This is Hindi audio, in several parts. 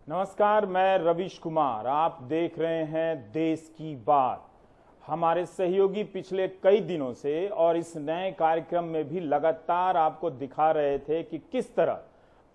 नमस्कार, मैं रविश कुमार। आप देख रहे हैं देश की बात। हमारे सहयोगी पिछले कई दिनों से और इस नए कार्यक्रम में भी लगातार आपको दिखा रहे थे कि किस तरह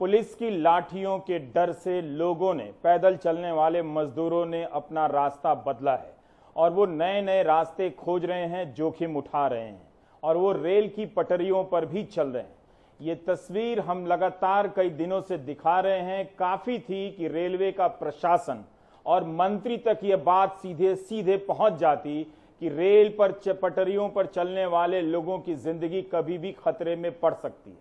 पुलिस की लाठियों के डर से लोगों ने, पैदल चलने वाले मजदूरों ने अपना रास्ता बदला है और वो नए नए रास्ते खोज रहे हैं, जोखिम उठा रहे हैं और वो रेल की पटरियों पर भी चल रहे हैं। ये तस्वीर हम लगातार कई दिनों से दिखा रहे हैं। काफी थी कि रेलवे का प्रशासन और मंत्री तक ये बात सीधे सीधे पहुंच जाती कि रेल पर पटरियों पर चलने वाले लोगों की जिंदगी कभी भी खतरे में पड़ सकती है,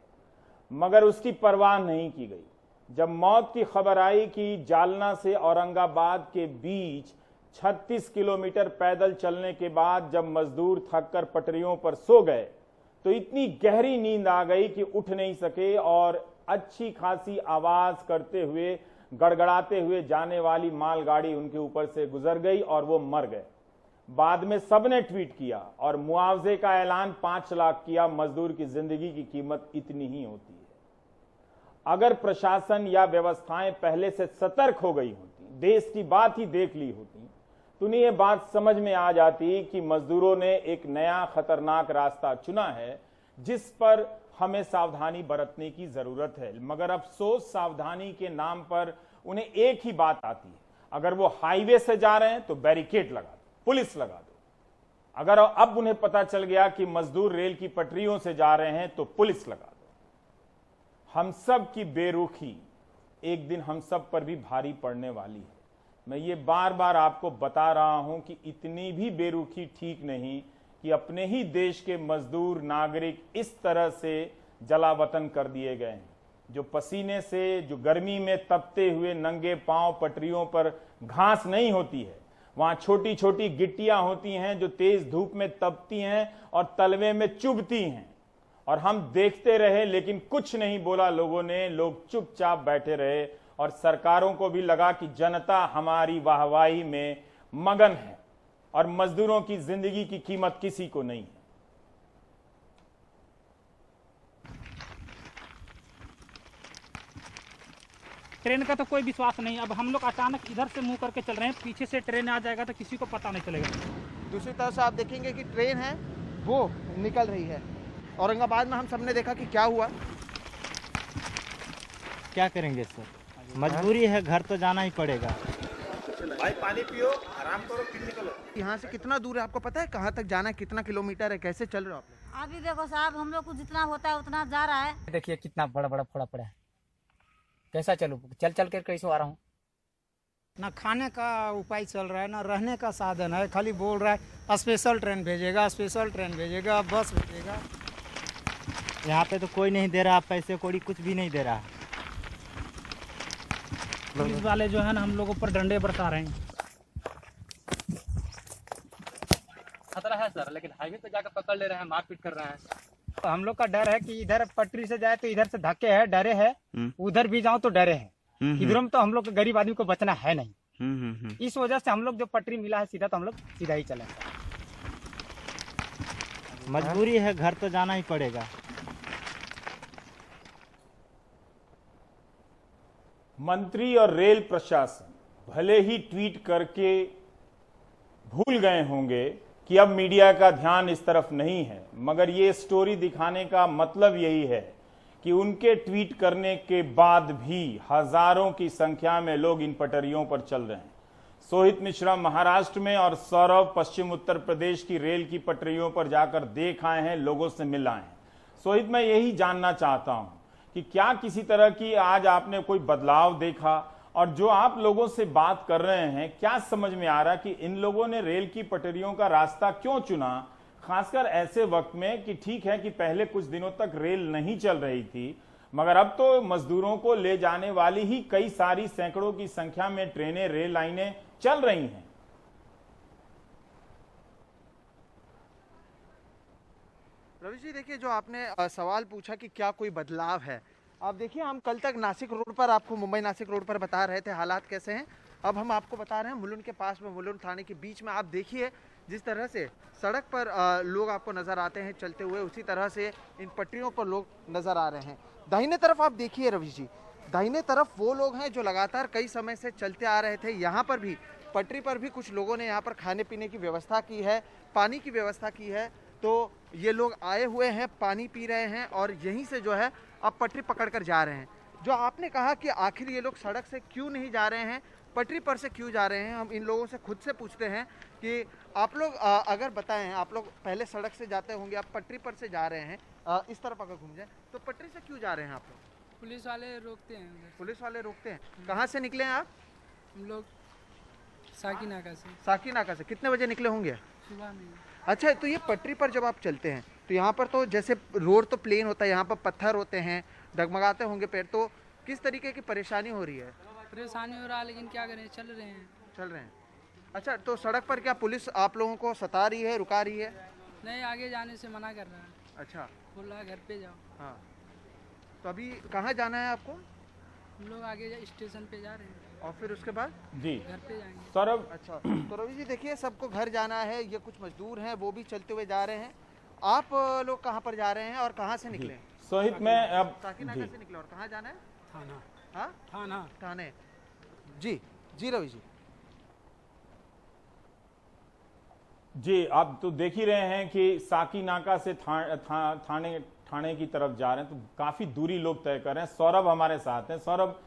मगर उसकी परवाह नहीं की गई। जब मौत की खबर आई कि जालना से औरंगाबाद के बीच 36 किलोमीटर पैदल चलने के बाद जब मजदूर थककर पटरियों पर सो गए तो इतनी गहरी नींद आ गई कि उठ नहीं सके और अच्छी खासी आवाज करते हुए, गड़गड़ाते हुए जाने वाली मालगाड़ी उनके ऊपर से गुजर गई और वो मर गए। बाद में सबने ट्वीट किया और मुआवजे का ऐलान 5 लाख किया। मजदूर की जिंदगी की कीमत इतनी ही होती है। अगर प्रशासन या व्यवस्थाएं पहले से सतर्क हो गई होती, देश की बात ही देख ली होती, तो उन्हें ये बात समझ में आ जाती कि मजदूरों ने एक नया खतरनाक रास्ता चुना है जिस पर हमें सावधानी बरतने की जरूरत है। मगर अफसोस, सावधानी के नाम पर उन्हें एक ही बात आती है। अगर वो हाईवे से जा रहे हैं तो बैरिकेड लगा दो, पुलिस लगा दो। अगर अब उन्हें पता चल गया कि मजदूर रेल की पटरियों से जा रहे हैं तो पुलिस लगा दो। हम सब की बेरुखी एक दिन हम सब पर भी भारी पड़ने वाली है। मैं ये बार बार आपको बता रहा हूं कि इतनी भी बेरुखी ठीक नहीं कि अपने ही देश के मजदूर, नागरिक इस तरह से जलावतन कर दिए गए हैं, जो पसीने से, जो गर्मी में तपते हुए नंगे पांव पटरियों पर, घास नहीं होती है, वहां छोटी छोटी गिट्टियां होती हैं जो तेज धूप में तपती हैं और तलवे में चुभती हैं, और हम देखते रहे लेकिन कुछ नहीं बोला लोगों ने। लोग चुपचाप बैठे रहे और सरकारों को भी लगा कि जनता हमारी वाहवाही में मगन है और मजदूरों की जिंदगी की कीमत किसी को नहीं है। ट्रेन का तो कोई विश्वास नहीं। अब हम लोग अचानक इधर से मुंह करके चल रहे हैं, पीछे से ट्रेन आ जाएगा तो किसी को पता नहीं चलेगा। दूसरी तरफ से आप देखेंगे कि ट्रेन है वो निकल रही है। औरंगाबाद में हम सबने देखा कि क्या हुआ। क्या करेंगे सर, मजबूरी है, घर तो जाना ही पड़ेगा। भाई पानी पियो, आराम करो, फिर निकलो। यहाँ से कितना दूर है आपको पता है? कहाँ तक जाना है, कितना किलोमीटर है, कैसे चल रहे हो आप लोग? अभी देखो साहब, हम लोग को जितना होता है उतना जा रहा है। देखिए कितना बड़ा बड़ा फोड़ा पड़ा है, कैसा चलूँ? चल चल कर कैसे आ रहा हूँ। ना खाने का उपाय चल रहा है, ना रहने का साधन है। खाली बोल रहा है स्पेशल ट्रेन भेजेगा, स्पेशल ट्रेन भेजेगा, बस भेजेगा। यहाँ पे तो कोई नहीं दे रहा, पैसे कौड़ी कुछ भी नहीं दे रहा। पुलिस वाले जो है ना हम लोगों पर डंडे बरसा रहे हैं। खतरा है सर, लेकिन हाईवे पे जाकर पकड़ ले रहे हैं, मारपीट कर रहे हैं। तो हम लोग का डर है कि इधर पटरी से जाए तो इधर से धक्के है, डरे है, उधर भी जाओ तो डरे है। इधरों में तो हम लोग गरीब आदमी को बचना है नहीं। इस वजह से हम लोग जो पटरी मिला है सीधा, तो हम लोग सीधा ही चले। मजबूरी है, घर तो जाना ही पड़ेगा। मंत्री और रेल प्रशासन भले ही ट्वीट करके भूल गए होंगे कि अब मीडिया का ध्यान इस तरफ नहीं है, मगर ये स्टोरी दिखाने का मतलब यही है कि उनके ट्वीट करने के बाद भी हजारों की संख्या में लोग इन पटरियों पर चल रहे हैं। सोहित मिश्रा महाराष्ट्र में और सौरभ पश्चिम उत्तर प्रदेश की रेल की पटरियों पर जाकर देख आए हैं, लोगों से मिल आए हैं। सोहित, मैं यही जानना चाहता हूं कि क्या किसी तरह की आज आपने कोई बदलाव देखा, और जो आप लोगों से बात कर रहे हैं, क्या समझ में आ रहा कि इन लोगों ने रेल की पटरियों का रास्ता क्यों चुना, खासकर ऐसे वक्त में कि ठीक है कि पहले कुछ दिनों तक रेल नहीं चल रही थी, मगर अब तो मजदूरों को ले जाने वाली ही कई सारी सैकड़ों की संख्या में ट्रेनें, रेल लाइनें चल रही हैं। रवि जी, देखिए जो आपने सवाल पूछा कि क्या कोई बदलाव है, आप देखिए हम कल तक नासिक रोड पर, आपको मुंबई नासिक रोड पर बता रहे थे हालात कैसे हैं। अब हम आपको बता रहे हैं मुलुंड के पास में, मुलुंड थाने के बीच में। आप देखिए जिस तरह से सड़क पर लोग आपको नजर आते हैं चलते हुए, उसी तरह से इन पटरियों पर लोग नजर आ रहे हैं। दाहिने तरफ आप देखिए रवि जी, दाहिने तरफ वो लोग हैं जो लगातार कई समय से चलते आ रहे थे। यहाँ पर भी पटरी पर भी कुछ लोगों ने यहाँ पर खाने पीने की व्यवस्था की है, पानी की व्यवस्था की है। तो ये लोग आए हुए हैं, पानी पी रहे हैं और यहीं से जो है अब पटरी पकड़ कर जा रहे हैं। जो आपने कहा कि आखिर ये लोग सड़क से क्यों नहीं जा रहे हैं, पटरी पर से क्यों जा रहे हैं, हम इन लोगों से खुद से पूछते हैं कि आप लोग अगर बताएं, आप लोग पहले सड़क से जाते होंगे, आप पटरी पर से जा रहे हैं, इस तरफ अगर घूम जाए तो पटरी से क्यों जा रहे हैं आप लोग? पुलिस वाले रोकते हैं उधर। पुलिस वाले रोकते हैं। कहाँ से निकले हैं आप? हम लोग साकी नाका से। साकी नाका से। कितने बजे निकले होंगे? सुबह में। अच्छा, तो ये पटरी पर जब आप चलते हैं तो यहाँ पर तो जैसे रोड तो प्लेन होता है, यहाँ पर पत्थर होते हैं, डगमगाते होंगे पैर, तो किस तरीके की परेशानी हो रही है? परेशानी हो रहा है, लेकिन क्या करें, चल रहे हैं। चल रहे हैं। अच्छा, तो सड़क पर क्या पुलिस आप लोगों को सता रही है, रुका रही है? नहीं, आगे जाने से मना कर रहा है। अच्छा, बोल रहा है घर पे जाओ। हाँ, तो अभी कहाँ जाना है आपको? हम लोग आगे स्टेशन पे जा रहे हैं और फिर उसके बाद जी घर पे जाएंगे। सौरभ, अच्छा, तो रवि जी देखिए, सबको घर जाना है, ये कुछ मजदूर हैं वो भी चलते हुए जा रहे हैं। आप लोग कहाँ पर जा रहे हैं और कहाँ से निकले? सोहित में अब साकी नाका से निकले और कहाँ जाना है? थाना। हाँ, थाना। थाने। जी जी रवि जी। जी, आप तो देख ही रहे हैं कि साकी नाका से थाने की तरफ जा रहे हैं, तो काफी दूरी लोग तय कर रहे हैं। सौरभ हमारे साथ हैं। सौरभ,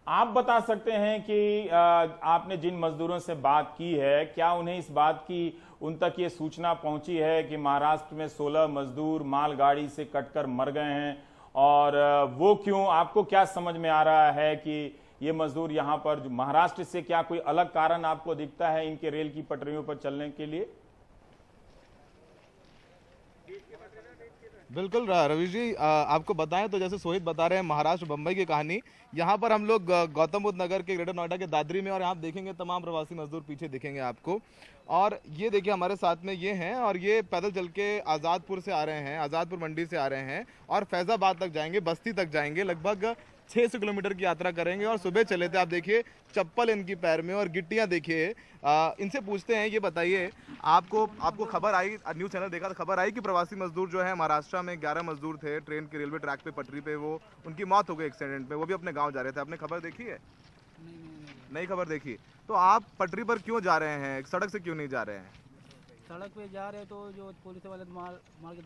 आप बता सकते हैं कि आपने जिन मजदूरों से बात की है, क्या उन्हें इस बात की उन तक ये सूचना पहुंची है कि महाराष्ट्र में 16 मजदूर मालगाड़ी से कटकर मर गए हैं, और वो क्यों? आपको क्या समझ में आ रहा है कि ये मजदूर यहाँ पर महाराष्ट्र से, क्या कोई अलग कारण आपको दिखता है इनके रेल की पटरियों पर चलने के लिए? बिल्कुल रवि जी, आपको बताएं तो जैसे सोहित बता रहे हैं महाराष्ट्र बम्बई की कहानी, यहाँ पर हम लोग गौतम बुद्ध नगर के ग्रेटर नोएडा के दादरी में, और यहाँ देखेंगे तमाम प्रवासी मजदूर पीछे दिखेंगे आपको। और ये देखिए हमारे साथ में ये हैं, और ये पैदल चल के आज़ादपुर से आ रहे हैं, आज़ादपुर मंडी से आ रहे हैं और फैजाबाद तक जाएंगे, बस्ती तक जाएंगे, लगभग 600 किलोमीटर की यात्रा करेंगे। और सुबह चले थे, आप देखिए चप्पल इनकी पैर में और गिट्टियां देखिए। इनसे पूछते हैं, ये बताइए, आपको खबर आई, न्यूज़ चैनल देखा तो खबर आई कि प्रवासी मजदूर जो है महाराष्ट्र में 11 मजदूर थे, ट्रेन के रेलवे ट्रैक पे पटरी पे, वो उनकी मौत हो गई एक्सीडेंट पे, वो भी अपने गाँव जा रहे थे। आपने खबर देखी है? नहीं खबर देखी। तो आप पटरी पर क्यों जा रहे हैं, सड़क से क्यों नहीं जा रहे हैं? सड़क पे जा रहे तो जो पुलिस वाले मार के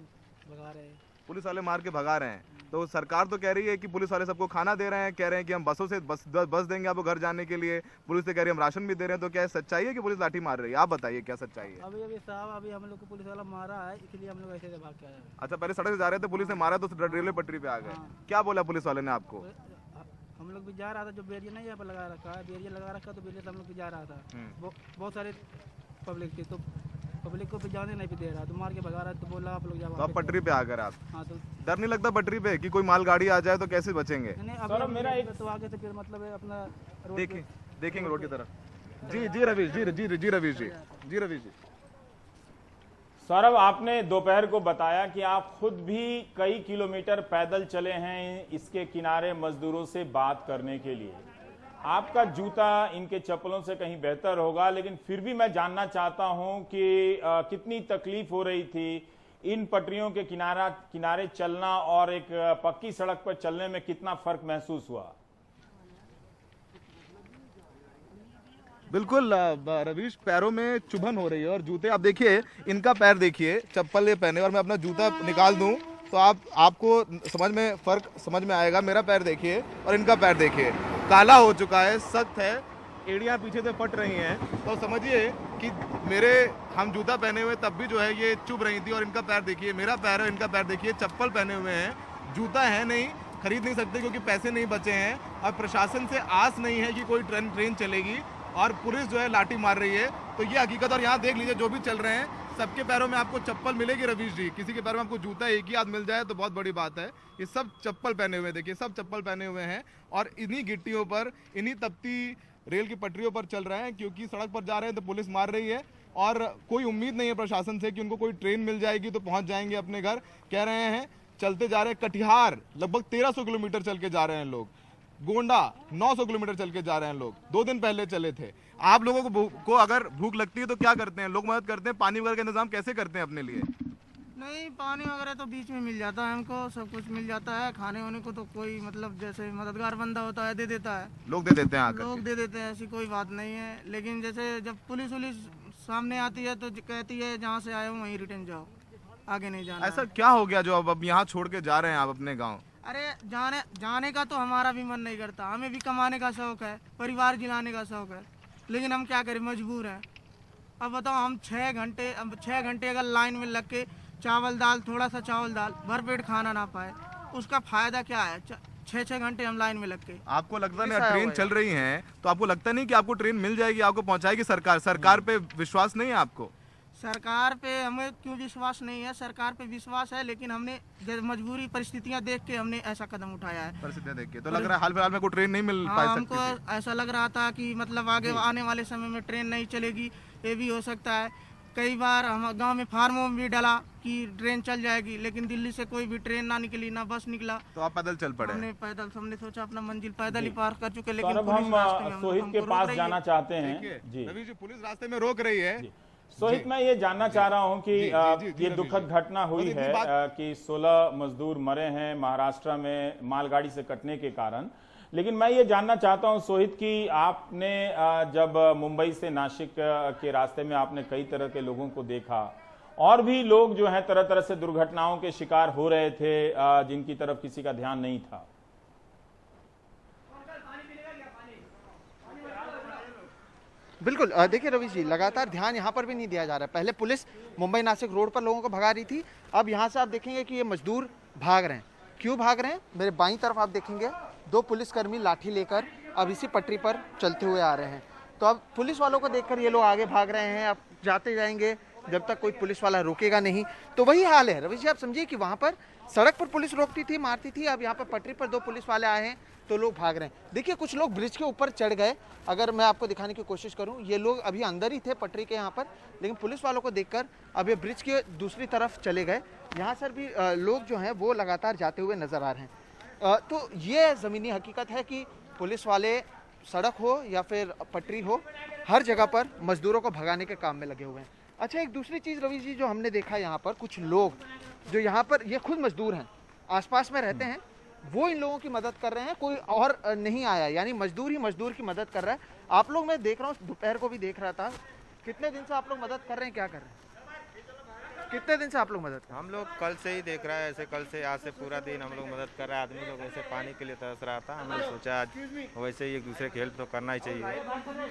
भगा रहे हैं। पुलिस वाले मार के भगा रहे हैं। तो सरकार तो कह रही है कि पुलिस वाले सबको खाना दे रहे हैं, कह रहे हैं कि हम बसों से बस देंगे आपको घर जाने के लिए, पुलिस से कह रही है हम राशन भी दे रहे हैं। तो क्या सच्चाई है कि पुलिस लाठी मार रही है? आप बताइए क्या सच्चाई है? अभी साहब, अभी हम लोग को पुलिस वाला मारा है, इसलिए हम लोग ऐसे भाग के आए हैं। अच्छा, पहले सड़क से जा रहे थे, पुलिस ने मारा तो रेलवे पटरी पे आ गए। क्या बोला पुलिस वाले ने आपको? हम लोग भी जा रहा था, जो बैरियर नहीं यहाँ पर लगा रखा है, बैरियर लगा रखा, तो बैरियर से हम लोग भी जा रहा था। बहुत सारे पब्लिक थी, तो पब्लिक को भी जाने नहीं भी दे रहा, तो मार के भगा रहा, तो बोला आप लोग जाओ। तो आप पटरी पे आ गए आप? हाँ, तो डर नहीं लगता पटरी पे कि कोई मालगाड़ी आ जाए तो कैसे बचेंगे? नहीं, मेरा एक तो आगे से फिर मतलब है अपना देखेंगे रोड की तरफ। जी रवीश जी। सौरभ, आपने दोपहर को बताया कि आप खुद भी कई किलोमीटर पैदल चले हैं इसके किनारे मजदूरों से बात करने के लिए। आपका जूता इनके चप्पलों से कहीं बेहतर होगा, लेकिन फिर भी मैं जानना चाहता हूं कि कितनी तकलीफ हो रही थी इन पटरियों के किनारे चलना और एक पक्की सड़क पर चलने में, कितना फर्क महसूस हुआ? बिल्कुल रवीश, पैरों में चुभन हो रही है। और जूते आप देखिए, इनका पैर देखिए, चप्पल ये पहने, और मैं अपना जूता निकाल दूं तो आपको फर्क समझ में आएगा। मेरा पैर देखिए और इनका पैर देखिए, काला हो चुका है, सख्त है, एड़ियाँ पीछे से फट रही हैं। तो समझिए कि हम जूता पहने हुए तब भी जो है ये चुभ रही थी। और इनका पैर देखिए, मेरा पैर है, इनका पैर देखिए, चप्पल पहने हुए हैं, जूता है नहीं, खरीद नहीं सकते क्योंकि पैसे नहीं बचे हैं, और प्रशासन से आस नहीं है कि कोई ट्रेन चलेगी, और पुलिस जो है लाठी मार रही है। तो ये हकीकत। और यहाँ देख लीजिए, जो भी चल रहे हैं सबके पैरों में आपको चप्पल मिलेगी रवीश जी। किसी के पैर में आपको जूता एक ही आध मिल जाए तो बहुत बड़ी बात है। ये सब चप्पल पहने हुए, देखिए सब चप्पल पहने हुए हैं, और इन्हीं गिट्टियों पर, इन्हीं तपती रेल की पटरियों पर चल रहे हैं, क्योंकि सड़क पर जा रहे हैं तो पुलिस मार रही है, और कोई उम्मीद नहीं है प्रशासन से कि उनको कोई ट्रेन मिल जाएगी तो पहुंच जाएंगे अपने घर। कह रहे हैं चलते जा रहे हैं, कटिहार लगभग 1300 किलोमीटर चल के जा रहे हैं लोग, गोंडा 900 किलोमीटर चल के जा रहे हैं लोग, 2 दिन पहले चले थे। आप लोगों को अगर भूख लगती है तो क्या करते हैं लोग? मदद करते हैं? पानी वगैरह का इंतजाम कैसे करते हैं अपने लिए? नहीं, पानी वगैरह तो बीच में मिल जाता है, हमको सब कुछ मिल जाता है। खाने वाने को तो कोई मतलब जैसे मददगार बंदा होता है दे देता है, लोग दे देते हैं आकर लोग दे देते हैं, ऐसी कोई बात नहीं है। लेकिन जैसे जब पुलिस सामने आती है तो कहती है जहाँ से आए हो वहीं रिटर्न जाओ, आगे नहीं जाना। ऐसा क्या हो गया जो अब यहाँ छोड़ के जा रहे हैं आप अपने गाँव? अरे जाने का तो हमारा भी मन नहीं करता, हमें भी कमाने का शौक है, परिवार जिलाने का शौक है, लेकिन हम क्या करें, मजबूर हैं। अब बताओ, हम 6 घंटे अगर लाइन में लग के चावल दाल, थोड़ा सा चावल दाल, भरपेट खाना ना पाए, उसका फायदा क्या है? 6 घंटे हम लाइन में लग के। आपको लगता नहीं ट्रेन चल रही है तो आपको लगता नहीं कि आपको ट्रेन मिल जाएगी, आपको पहुंचाएगी सरकार पे विश्वास नहीं है आपको? सरकार पे हमें क्यों विश्वास नहीं है? सरकार पे विश्वास है, लेकिन हमने मजबूरी परिस्थितियां देख के हमने ऐसा कदम उठाया है। परिस्थितियां देख के तो लग रहा है हाल फिलहाल में कोई ट्रेन नहीं मिल पाई। हमको ऐसा लग रहा था कि मतलब आगे आने वाले समय में ट्रेन नहीं चलेगी, ये भी हो सकता है। कई बार हम गांव में फार्मों में भी डाला कि ट्रेन चल जाएगी, लेकिन दिल्ली से कोई भी ट्रेन ना निकली, ना बस निकला, तो आप पैदल चल पड़े। हमने सोचा अपना मंजिल पैदल ही पार कर चुके, लेकिन अब हम सोहित के पास जाना चाहते हैं। जी रवि जी, पुलिस रास्ते में रोक रही है। सोहित, मैं ये जानना चाह रहा हूं कि ये दुखद घटना हुई है कि 16 मजदूर मरे हैं महाराष्ट्र में मालगाड़ी से कटने के कारण, लेकिन मैं ये जानना चाहता हूं सोहित कि आपने जब मुंबई से नासिक के रास्ते में आपने कई तरह के लोगों को देखा, और भी लोग जो हैं तरह तरह से दुर्घटनाओं के शिकार हो रहे थे जिनकी तरफ किसी का ध्यान नहीं था। बिल्कुल, देखिए रवि जी, लगातार ध्यान यहाँ पर भी नहीं दिया जा रहा है। पहले पुलिस मुंबई नासिक रोड पर लोगों को भगा रही थी, अब यहाँ से आप देखेंगे कि ये मजदूर भाग रहे हैं। क्यों भाग रहे हैं? मेरे बाईं तरफ आप देखेंगे 2 पुलिसकर्मी लाठी लेकर अब इसी पटरी पर चलते हुए आ रहे हैं। तो अब पुलिस वालों को देखकर ये लोग आगे भाग रहे हैं, अब जाते जाएंगे जब तक कोई पुलिस वाला रोकेगा नहीं। तो वही हाल है रवि जी, आप समझिए कि वहाँ पर सड़क पर पुलिस रोकती थी, मारती थी, अब यहाँ पर पटरी पर 2 पुलिस वाले आए हैं तो लोग भाग रहे हैं। देखिए, कुछ लोग ब्रिज के ऊपर चढ़ गए। अगर मैं आपको दिखाने की कोशिश करूं, ये लोग अभी अंदर ही थे पटरी के यहाँ पर, लेकिन पुलिस वालों को देखकर अब ये ब्रिज के दूसरी तरफ चले गए। यहाँ से भी लोग जो हैं वो लगातार जाते हुए नजर आ रहे हैं। तो ये ज़मीनी हकीकत है कि पुलिस वाले सड़क हो या फिर पटरी हो, हर जगह पर मजदूरों को भगाने के काम में लगे हुए हैं। अच्छा, एक दूसरी चीज़ रवि जी जो हमने देखा, यहाँ पर कुछ लोग जो यहाँ पर ये खुद मजदूर हैं, आसपास में रहते हैं, वो इन लोगों की मदद कर रहे हैं, कोई और नहीं आया, यानी मजदूर ही मजदूर की मदद कर रहा है। आप लोग, मैं देख रहा हूँ, दोपहर को भी देख रहा था, कितने दिन से आप लोग मदद कर रहे हैं, क्या कर रहे हैं? कितने दिन से आप लोग मदद कर? हम लोग कल से ही देख रहा है, ऐसे कल से आज से पूरा दिन हम लोग मदद कर रहे हैं। आदमी लोग वैसे पानी के लिए तरस रहा था, हमने सोचा आज वैसे ही एक दूसरे की हेल्प तो करना ही चाहिए।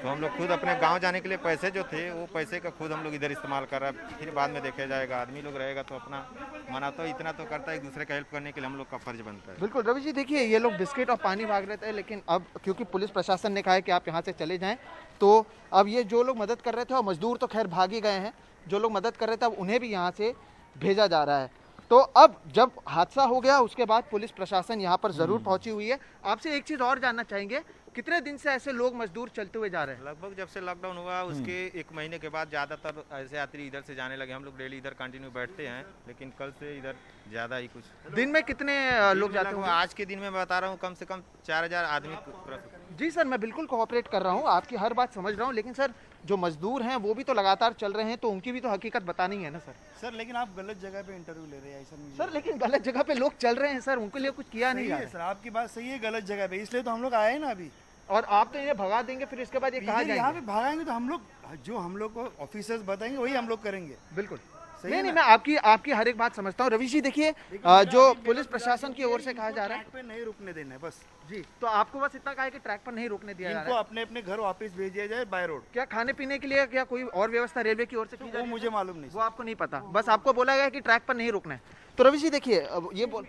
तो हम लोग खुद अपने गांव जाने के लिए पैसे जो थे वो पैसे का खुद हम लोग इधर इस्तेमाल कर रहे हैं, फिर बाद में देखा जाएगा। आदमी लोग रहेगा तो अपना मना तो इतना तो करता है, एक दूसरे का हेल्प करने के लिए हम लोग का फर्ज बनता है। बिल्कुल रवि जी, देखिए ये लोग बिस्किट और पानी मांग रहे थे, लेकिन अब क्योंकि पुलिस प्रशासन ने कहा है कि आप यहाँ से चले जाएं, तो अब ये जो लोग मदद कर रहे थे, और मजदूर तो खैर भाग ही गए हैं, जो लोग मदद कर रहे थे अब उन्हें भी यहाँ से भेजा जा रहा है। तो अब जब हादसा हो गया उसके बाद पुलिस प्रशासन यहाँ पर जरूर पहुंची हुई है। आपसे एक चीज और जानना चाहेंगे, कितने दिन से ऐसे लोग मजदूर चलते हुए जा रहे हैं? लगभग जब से लॉकडाउन हुआ उसके 1 महीने के बाद ज्यादातर ऐसे यात्री इधर से जाने लगे। हम लोग डेली इधर कंटिन्यू बैठते हैं, लेकिन कल से इधर ज्यादा ही कुछ। दिन में कितने लोग जाते हैं? आज के दिन में बता रहा हूँ कम से कम 4000 आदमी। जी सर, मैं बिल्कुल कोऑपरेट कर रहा हूँ, आपकी हर बात समझ रहा हूँ, लेकिन सर जो मजदूर हैं वो भी तो लगातार चल रहे हैं, तो उनकी भी तो हकीकत बतानी है ना सर। सर लेकिन आप गलत जगह पे इंटरव्यू ले रहे हैं ऐसा नहीं सर, लेकिन गलत जगह पे लोग चल रहे हैं सर, उनके लिए कुछ किया नहीं है सर। आपकी बात सही है, गलत जगह पे, इसलिए तो हम लोग आए ना अभी। और आप तो इन्हें भगा देंगे, फिर इसके बाद ये कहाँ जाएंगे? यहाँ पे भगाएंगे तो हम लोग, जो हम लोग को ऑफिसर्स बताएंगे वही हम लोग करेंगे। बिल्कुल नहीं, मैं आपकी हर एक बात समझता हूँ। रवि जी देखिए, जो पुलिस प्रशासन की ओर से कहा जा रहा है ट्रैक पे नहीं रुकने देना है बस। जी, तो आपको बस इतना कहा है कि ट्रैक पर नहीं रुकने दिया जा रहा है, अपने अपने घर वापस भेज दिया जाए बाय रोड। क्या खाने पीने के लिए क्या कोई और व्यवस्था रेलवे की ओर से की जा रही है? वो मुझे मालूम नहीं, वो आपको नहीं पता, बस आपको बोला गया कि ट्रैक पर नहीं रुकना है। तो रवि जी देखिए, ये बोल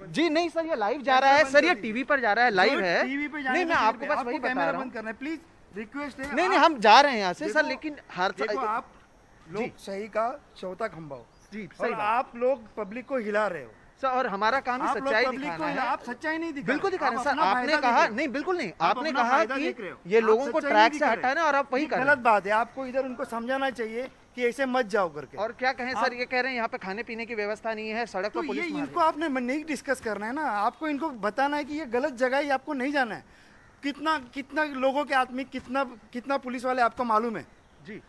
जी नहीं सर, ये लाइव जा रहा है सर, ये टीवी पर जा रहा है, लाइव है। नहीं, मैं आपको बस वही बता रहा हूँ, प्लीज रिक्वेस्ट है। नहीं, हम जा रहे हैं यहाँ से सर, लेकिन हर आप लोग सही का चौथा खंभा हो जी, सही, आप लोग पब्लिक को हिला रहे हो सर, और हमारा काम ही सच्चाई दिखाना है। आप सच्चाई नहीं दिखा, बिल्कुल दिखा रहे हैं सर। आपने कहा नहीं, बिल्कुल नहीं, आपने कहा कि ये लोगों को ट्रैक से हटाना, और आप वही कर रहे हैं। गलत बात है, आपको इधर उनको समझाना चाहिए कि ऐसे मत जाओ करके। और क्या कहें सर, ये कह रहे हैं यहाँ पे खाने पीने की व्यवस्था नहीं है, सड़क पर पुलिस। इनको आपने नहीं डिस्कस करना है ना, आपको इनको बताना है कि ये गलत जगह है, आपको नहीं जाना है। कितना लोगों के आदमी, कितना पुलिस वाले आपको मालूम है जी।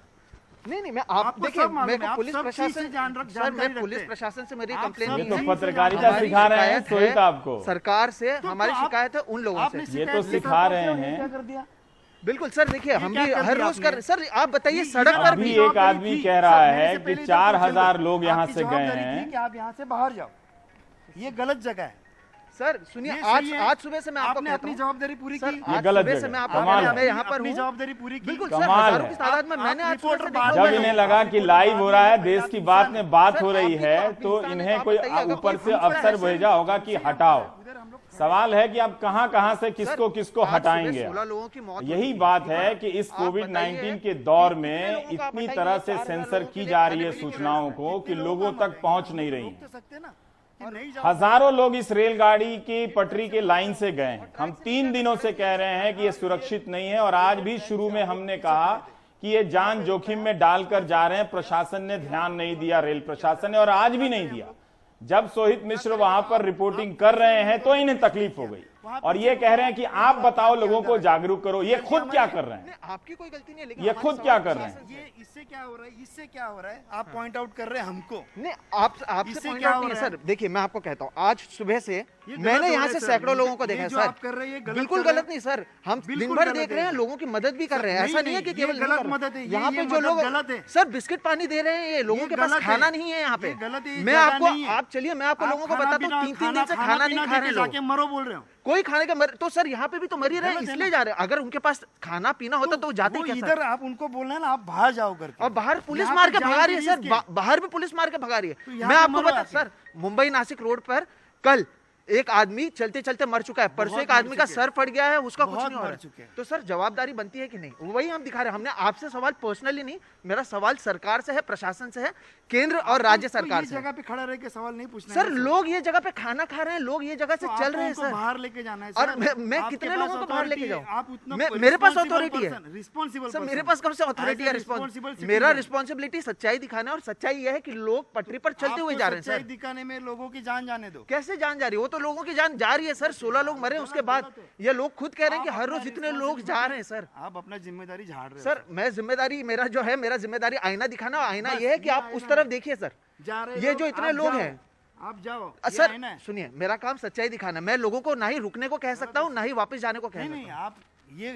नहीं मैं आप आपको देखिए सब मालूम मेरे है, को आप पुलिस सब चीज़ से प्रशासन सर मैं जानकारी पुलिस रखते हैं। प्रशासन से मेरी आप कंप्लेन सब नहीं तो है। पत्रकारिता हमारी सिखा रहे हैं शिकायत सोहित है आपको। सरकार से, हमारी तो आप- शिकायत है उन लोगों आपने से। ये तो शिकायत की सिखा सरकार से रहे और ये हैं। क्या कर दिया? बिल्कुल सर, देखिए हम क्या भी कर हर दिया रोज आपने? कर सर आप बताइए ये सड़क पर अभी भी एक आदमी कह रहा है कि 4,000 लोग यहाँ आपकी से गए जवाबदारी थी हैं। कि आप यहाँ से बाहर जाओ, ये गलत जगह है। सर सुनिए, ये आज सही है। आज सुबह से मैं आपको आपने कहता अपनी हूँ जवाबदारी पूरी सर, की। ये आज गलत सुबह से जगह, मैं आपको कमाल है। मैं यहाँ पर अपनी हूँ। जवाबदारी पूरी की। बिल्कुल सर, कमाल हजारों है। की तादाद में मैंने आज सुबह से देखा जब हुआ है। इन्हें लगा कि लाइव हो रहा है, देश की बात में बात सर, हो रही आप भी है, तो तो इंसान हैं, इन्हें तो कोई आप बताइए, अगर ऊपर कोई से दूसरा अफसर है, भेजा होगा कि हटाओ। सवाल है कि आप कहां कहां से किसको किसको आज सुबह हटाएंगे। 16 लोगों की मौत यही हुई। बात है कि इस आप कोविड-19 बताइए के दौर कि में कितने लोगों का इतनी बताइए, तरह से 4,000 सेंसर लोगों के की लिए जा रही है खाने के लिए सूचनाओं को कि लोगों तक पहुंच नहीं रही। रोक तो सकते ना कि नहीं जाओ। हजारों लोग इस रेलगाड़ी की पटरी के लाइन से गए हैं। हम 3 दिनों से कह रहे हैं कि ये सुरक्षित नहीं है, और आज भी शुरू में हमने कहा कि ये जान जोखिम में डालकर जा रहे हैं। प्रशासन ने ध्यान नहीं दिया, रेल प्रशासन ने, और आज भी नहीं दिया। जब सोहित मिश्र वहां पर रिपोर्टिंग कर रहे हैं तो इन्हें तकलीफ हो गई, और ये कह रहे हैं कि आप बताओ, लोगों को जागरूक करो। ये खुद क्या कर रहे हैं? आपकी कोई गलती नहीं है, लेकिन ये हमारे खुद क्या सवाल कर रहे हैं? ये इससे क्या हो रहा है, इससे क्या हो रहा है, आप पॉइंट आउट कर रहे हैं हमको। नहीं आपसे इससे पॉइंट क्या आउट हो नहीं है रहा सर। देखिए मैं आपको कहता हूँ, आज सुबह से गलत मैंने हो यहाँ रहा से है सर। सैकड़ों लोगों को ये देखा है जो सर। आप कर रहे हैं, ये गलत बिल्कुल कर रहे गलत हैं। नहीं सर, हम बिल्कुल दिन भर गलत देख है रहे हैं, ये। लोगों की मदद भी कर रहे हैं। नहीं, ऐसा नहीं है नहीं, कि ये केवल गलत नहीं कर रहे। मदद है, ये यहाँ पे जो मदद लोग गलत है। सर बिस्किट पानी दे रहे हैं, ये लोगों के पास गलत है। खाना नहीं है यहाँ पे। ये गलत है, ये मैं जगह आपको नहीं है। आप चलिए मैं आपको आप लोगों को खाना बताता हूँ, पीना- 3-3 दिन से खाना नहीं पीना खा रहे देके लोग। जाके मरो बोल रहे हो। कोई खाने का तो सर यहाँ पे भी तो मर ही रहे हैं, गलत है इसलिए ना। जा रहे हैं। अगर उनके पास खाना पीना होता तो वो जाते वो क्या इधर सर? आप उनको बोलना है ना, आप बाहर जाओ करके। और बाहर पुलिस यहाँ मार पे के जान भगा रही है की सर, रिस्क है। बाहर भी पुलिस मार के भगा रही तो है। यहाँ मैं पे आपको मरो बता आके। सर, मुंबई नासिक रोड पर कल एक आदमी चलते चलते मर चुका है। परसों बहुत एक आदमी का मर चुके सर फट गया है, उसका कुछ बहुत नहीं हो मर रहा चुके है। हैं। तो सर जवाबदारी बनती है कि नहीं, वही हम दिखा रहे हैं। हमने आपसे सवाल पर्सनली नहीं, मेरा सवाल सरकार से है, प्रशासन से है, केंद्र और राज्य तो सरकार ये से है। जगह पे खड़ा रह के सवाल नहीं पूछना सर है लोग ये जगह पे खाना खा रहे हैं, लोग ये जगह से तो चल आपको रहे हैं उनको सर। बाहर लेके जाना है और सर। मैं आपके कितने पास लोगों को बाहर लेके authority है, जाऊं? आप उतना मेरे पास अथॉरिटी है रिस्पॉन्सिबल सर, मेरे पास कब से अथॉरिटी है? मेरा रिस्पॉन्सिबिलिटी सच्चाई दिखाना है, और सच्चाई यह है कि लोग पटरी पर चलते हुए जा रहे हैं सर। दिखाने में लोगों की जान जाने दो। कैसे जान जा रही है? वो तो लोगों की जान जा रही है सर। 16 लोग मरे, उसके बाद ये लोग खुद कह रहे हैं कि हर रोज इतने लोग जा रहे हैं सर। आप अपना जिम्मेदारी झाड़ रहे हो सर मैं जिम्मेदारी, मेरा जो है, मेरा जिम्मेदारी आईना दिखाना, और आईना ये है कि आप उस तरफ देखिए सर। जा रहे ये हो, जो इतने आप लोग जाओ, हैं, आप जाओ सर ये है ना। सुनिए, मेरा काम सच्चाई दिखाना। मैं लोगों को ना ही रुकने को कह सकता हूँ, ना ही वापस जाने को कह नहीं सकता नहीं, हूँ। आप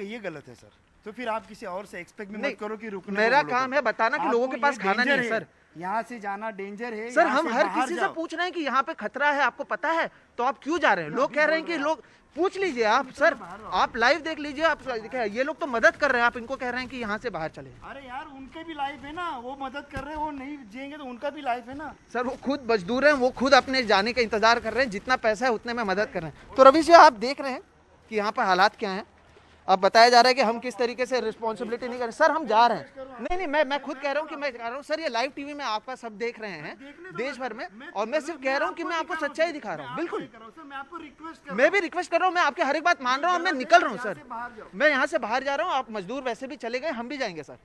ये गलत है सर। तो फिर आप किसी और से एक्सपेक्ट भी नहीं, मत करो कि रुकने मेरा को काम है बताना कि लोगों के पास खाना नहीं है सर। यहाँ से जाना डेंजर है सर यहाँ हम से हर बाहर किसी से जाओ। पूछ रहे हैं कि यहाँ पे खतरा है, आपको पता है, तो आप क्यों जा रहे हैं? लोग कह रहे हैं कि लोग पूछ लीजिए आप सर, आप लाइव देख लीजिए। आप देखिए ये लोग तो मदद कर रहे हैं, आप इनको कह रहे हैं कि यहाँ से बाहर चले। अरे यार उनके भी लाइफ है ना, वो मदद कर रहे हैं, वो नहीं जिएंगे तो उनका भी लाइफ है ना। सर वो खुद मजदूर हैं, वो खुद अपने जाने का इंतजार कर रहे हैं, जितना पैसा है उतने में मदद कर रहे हैं। तो रवि जी आप देख रहे हैं कि यहाँ पर हालात क्या हैं। अब बताया जा रहा है कि हम किस तरीके से रिस्पॉन्सिबिलिटी नहीं कर रहे। सर हम जा रहे हैं, नहीं मैं खुद कह रहा हूँ कि मैं कह रहा हूँ सर, ये लाइव टीवी में आपका सब देख रहे हैं देश भर में, और मैं सिर्फ कह रहा हूँ कि मैं आपको सच्चाई दिखा रहा हूँ। बिल्कुल मैं भी रिक्वेस्ट कर रहा हूँ, मैं आपके हर एक बात मान रहा हूँ। मैं निकल रहा हूँ सर, मैं यहाँ से बाहर जा रहा हूँ। आप मजदूर वैसे भी चले गए, हम भी जाएंगे सर,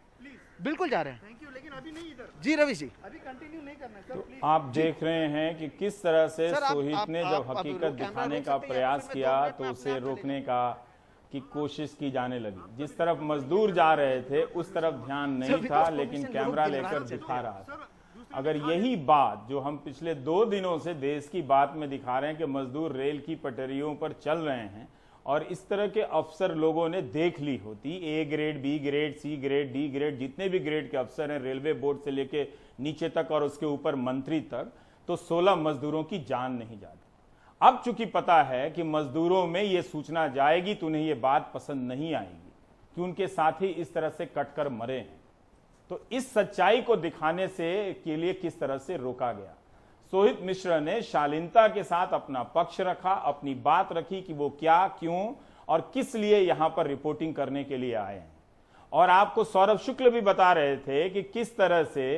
बिल्कुल जा रहे हैं। लेकिन अभी नहीं इधर जी रवि जी, अभी कंटिन्यू नहीं करना है सर, प्लीज। आप देख रहे हैं कि किस तरह से सर, आप- सोहित ने आप- जब आप हकीकत रोक कैमरा दिखाने रोक का सकते हैं, प्रयास या फिर किया मैं 2 मिनट तो में उसे अपने आप रोकने का की कोशिश की जाने लगी। जिस तरफ मजदूर जा रहे थे उस तरफ ध्यान नहीं था, लेकिन कैमरा लेकर दिखा रहा था। अगर यही बात जो हम पिछले 2 दिनों से देश की बात में दिखा रहे हैं कि मजदूर रेल की पटरियों पर चल रहे हैं, और इस तरह के अफसर लोगों ने देख ली होती, A grade, B grade, C grade, D grade, जितने भी ग्रेड के अफसर हैं रेलवे बोर्ड से लेके नीचे तक और उसके ऊपर मंत्री तक, तो 16 मजदूरों की जान नहीं जाती। अब चूंकि पता है कि मजदूरों में ये सूचना जाएगी तो उन्हें ये बात पसंद नहीं आएगी कि उनके साथी इस तरह से कटकर मरे हैं, तो इस सच्चाई को दिखाने से के लिए किस तरह से रोका गया। सोहित मिश्र ने शालीनता के साथ अपना पक्ष रखा, अपनी बात रखी कि वो क्या, क्यों और किस लिए यहां पर रिपोर्टिंग करने के लिए आए हैं। और आपको सौरभ शुक्ल भी बता रहे थे कि किस तरह से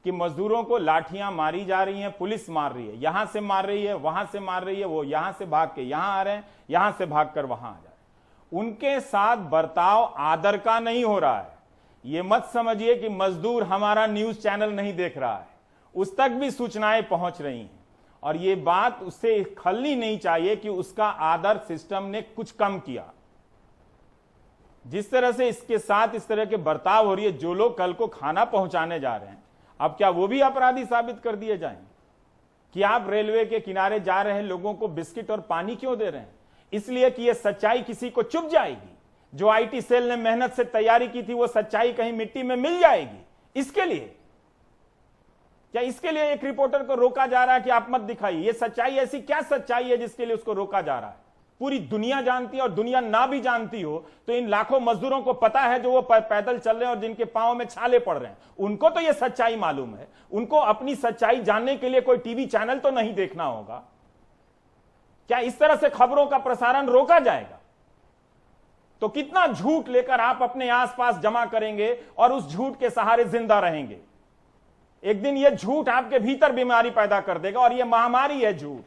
कि मजदूरों को लाठियां मारी जा रही हैं, पुलिस मार रही है, यहां से मार रही है, वहां से मार रही है, वो यहां से भाग के यहां आ रहे हैं, यहां से भागकर वहां आ जा रहे हैं। उनके साथ बर्ताव आदर का नहीं हो रहा है। ये मत समझिए कि मजदूर हमारा न्यूज चैनल नहीं देख रहा है, उस तक भी सूचनाएं पहुंच रही हैं, और ये बात उससे खलनी नहीं चाहिए कि उसका आदर सिस्टम ने कुछ कम किया। जिस तरह से इसके साथ इस तरह के बर्ताव हो रही है, जो लोग कल को खाना पहुंचाने जा रहे हैं, अब क्या वो भी अपराधी साबित कर दिए जाएंगे कि आप रेलवे के किनारे जा रहे हैं लोगों को बिस्किट और पानी क्यों दे रहे हैं? इसलिए कि यह सच्चाई किसी को चुभ जाएगी। जो आईटी सेल ने मेहनत से तैयारी की थी, वो सच्चाई कहीं मिट्टी में मिल जाएगी। इसके लिए क्या इसके लिए एक रिपोर्टर को रोका जा रहा है कि आप मत दिखाइए? ये सच्चाई ऐसी क्या सच्चाई है जिसके लिए उसको रोका जा रहा है? पूरी दुनिया जानती है, और दुनिया ना भी जानती हो तो इन लाखों मजदूरों को पता है जो वो पैदल चल रहे हैं और जिनके पांव में छाले पड़ रहे हैं, उनको तो ये सच्चाई मालूम है। उनको अपनी सच्चाई जानने के लिए कोई टीवी चैनल तो नहीं देखना होगा। क्या इस तरह से खबरों का प्रसारण रोका जाएगा? तो कितना झूठ लेकर आप अपने आसपास जमा करेंगे और उस झूठ के सहारे जिंदा रहेंगे? एक दिन यह झूठ आपके भीतर बीमारी पैदा कर देगा, और यह महामारी है झूठ।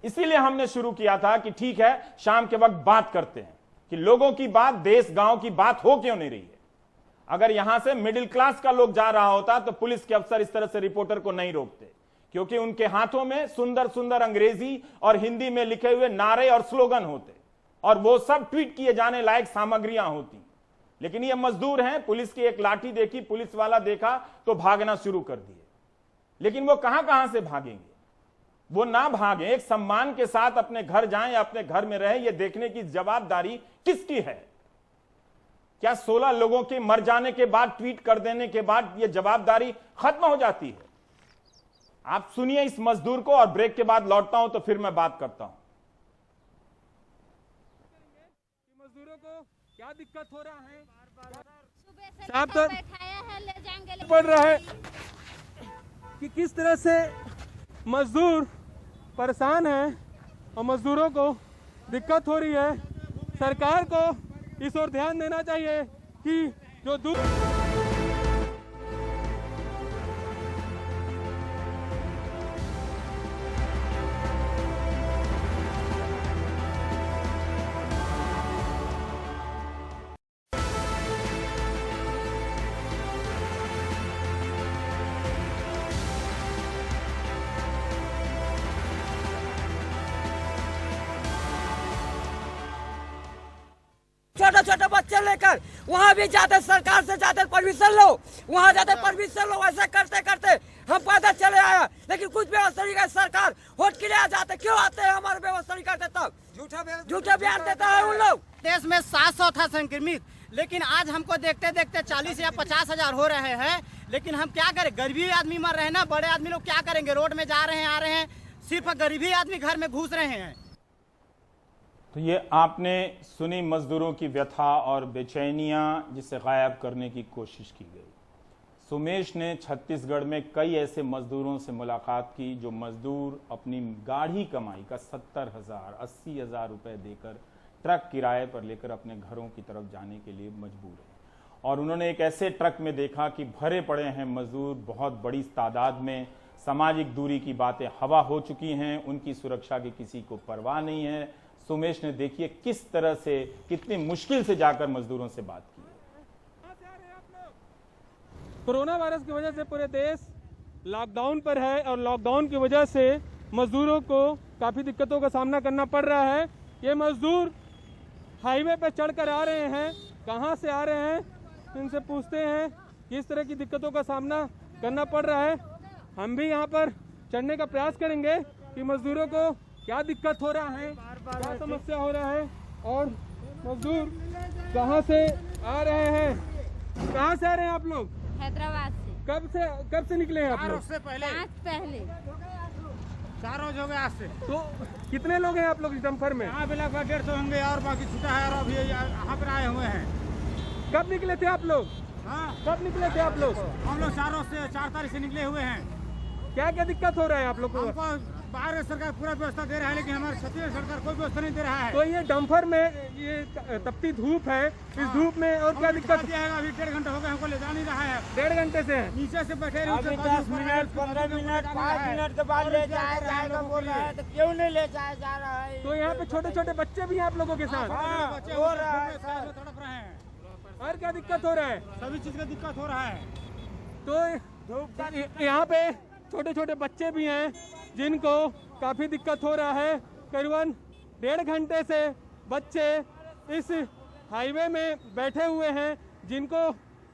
इसीलिए हमने शुरू किया था कि ठीक है, शाम के वक्त बात करते हैं कि लोगों की बात, देश गांव की बात हो क्यों नहीं रही है। अगर यहां से मिडिल क्लास का लोग जा रहा होता तो पुलिस के अफसर इस तरह से रिपोर्टर को नहीं रोकते, क्योंकि उनके हाथों में सुंदर सुंदर अंग्रेजी और हिंदी में लिखे हुए नारे और स्लोगन होते, और वो सब ट्वीट किए जाने लायक सामग्रियां होती। लेकिन ये मजदूर हैं, पुलिस की एक लाठी देखी, पुलिस वाला देखा तो भागना शुरू कर दिए। लेकिन वो कहां कहां से भागेंगे? वो ना भागें, एक सम्मान के साथ अपने घर जाएं या अपने घर में रहें, ये देखने की जवाबदारी किसकी है? क्या 16 लोगों के मर जाने के बाद, ट्वीट कर देने के बाद ये जवाबदारी खत्म हो जाती है? आप सुनिए इस मजदूर को, और ब्रेक के बाद लौटता हूं तो फिर मैं बात करता हूं। मजदूरों को क्या दिक्कत हो रहा है? साहब तो बैठाया है, ले जाएंगे, पड़ रहा है कि किस तरह से मजदूर परेशान हैं और मजदूरों को दिक्कत हो रही है। सरकार को इस ओर ध्यान देना चाहिए कि जो दूर छोटे छोटे बच्चे लेकर वहाँ भी जाते, सरकार से जाते परमिशन लो, वहाँ जाते परमिशन लो। ऐसा करते करते हम पैदल चले आए, लेकिन कुछ व्यवस्था नहीं करती सरकार। वोट के लिए आ जाते, क्यों आते हैं? हमारे व्यवस्था नहीं करते, तब झूठा बयान देता है उन लोग। देश में 700 था संक्रमित, लेकिन आज हमको देखते देखते 40 या 50 हजार हो रहे हैं। लेकिन हम क्या करें? गरीबी आदमी मर रहे हैं ना, बड़े आदमी लोग क्या करेंगे? रोड में जा रहे हैं, आ रहे हैं, सिर्फ गरीबी आदमी घर में घुस रहे हैं। तो ये आपने सुनी मजदूरों की व्यथा और बेचैनियां जिसे गायब करने की कोशिश की गई। सुमेश ने छत्तीसगढ़ में कई ऐसे मजदूरों से मुलाकात की जो मजदूर अपनी गाढ़ी कमाई का 70,000 80,000 रुपए देकर ट्रक किराए पर लेकर अपने घरों की तरफ जाने के लिए मजबूर हैं। और उन्होंने एक ऐसे ट्रक में देखा कि भरे पड़े हैं मजदूर, बहुत बड़ी तादाद में। सामाजिक दूरी की बातें हवा हो चुकी हैं, उनकी सुरक्षा की किसी को परवाह नहीं है। सुमेश ने देखिए किस तरह से, कितनी मुश्किल से जाकर मजदूरों से बात की। कोरोना वायरस की वजह से पूरे देश लॉकडाउन पर है, और लॉकडाउन की वजह से मजदूरों को काफ़ी दिक्कतों का सामना करना पड़ रहा है। ये मजदूर हाईवे पे चढ़कर आ रहे हैं, कहाँ से आ रहे हैं इनसे पूछते हैं। किस तरह की दिक्कतों का सामना करना पड़ रहा है, हम भी यहाँ पर चढ़ने का प्रयास करेंगे कि मजदूरों को क्या दिक्कत हो रहा है, क्या समस्या हो रहा है, और मजदूर कहाँ से आ रहे हैं। कहाँ से आ रहे हैं आप लोग? हैदराबाद से। कब से निकले हैं आप लोग? से पहले 4 रोज हो गए आज से। तो कितने लोग हैं आप लोग इस डंपर में? यहाँ भी लगभग 150 होंगे, और बाकी छूटा है, और अभी यहाँ पर आए हुए हैं। कब निकले थे आप लोग? हाँ, कब निकले थे आप लोग? हम लोग 4 तारीख से निकले हुए हैं। क्या क्या दिक्कत हो रहा है आप लोग को? हमको बाहर सरकार पूरा व्यवस्था दे रहा है, लेकिन हमारे छत्तीसगढ़ सरकार कोई व्यवस्था नहीं दे रहा है। तो ये डंपर में ये तपती धूप है, इस धूप में और क्या दिक्कत है? अभी 1.5 घंटा हो गया, हमको ले जा नहीं रहा है। 1.5 घंटे से नीचे से बैठे रहे, 10 मिनट 15 मिनट 5 मिनट के बाद ले जाएगा बोल रहा है, तो क्यों नहीं ले जाया जा रहा है? तो यहाँ पे छोटे छोटे बच्चे भी हैं आप लोगों के साथ? बच्चे हो रहा है, तड़प रहे हैं। और क्या दिक्कत हो रहा है? सभी चीज का दिक्कत हो रहा है। तो यहाँ पे छोटे छोटे बच्चे भी हैं जिनको काफ़ी दिक्कत हो रहा है। करीबन 1.5 घंटे से बच्चे इस हाईवे में बैठे हुए हैं, जिनको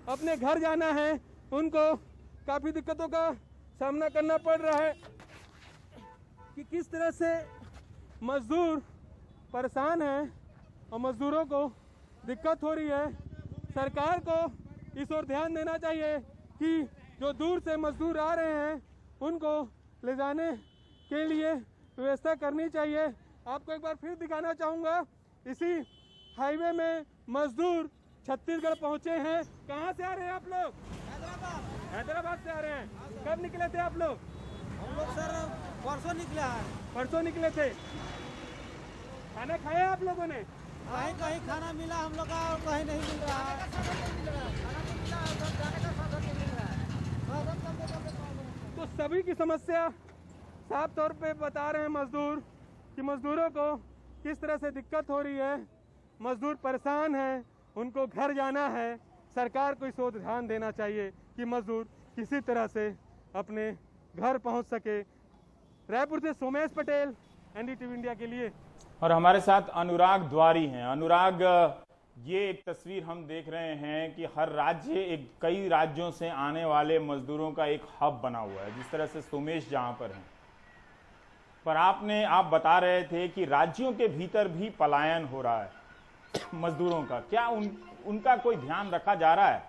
अपने घर जाना है, उनको काफ़ी दिक्कतों का सामना करना पड़ रहा है कि किस तरह से मजदूर परेशान हैं और मजदूरों को दिक्कत हो रही है। सरकार को इस ओर ध्यान देना चाहिए कि जो दूर से मजदूर आ रहे हैं उनको ले जाने के लिए व्यवस्था करनी चाहिए। आपको एक बार फिर दिखाना चाहूँगा, इसी हाईवे में मजदूर छत्तीसगढ़ पहुँचे हैं। कहाँ से आ रहे हैं आप लोग? हैदराबाद से आ रहे हैं। कब निकले थे आप लोग? हम लोग सर परसों निकले हैं। परसों निकले थे। खाना खाया आप लोगों ने? कहीं कहीं खाना मिला हम लोग का, और कहीं नहीं मिल रहा है। तो सभी की समस्या साफ तौर पे बता रहे हैं मजदूर कि मजदूरों को किस तरह से दिक्कत हो रही है। मजदूर परेशान हैं, उनको घर जाना है। सरकार को इस ओर ध्यान देना चाहिए कि मजदूर किसी तरह से अपने घर पहुंच सके। रायपुर से सोमेश पटेल, एनडीटीवी इंडिया के लिए। और हमारे साथ अनुराग द्वारी हैं। अनुराग, ये एक तस्वीर हम देख रहे हैं कि हर राज्य कई राज्यों से आने वाले मजदूरों का एक हब बना हुआ है, जिस तरह से सोमेश जहां पर हैं। पर आप बता रहे थे कि राज्यों के भीतर भी पलायन हो रहा है मजदूरों का। क्या उनका कोई ध्यान रखा जा रहा है?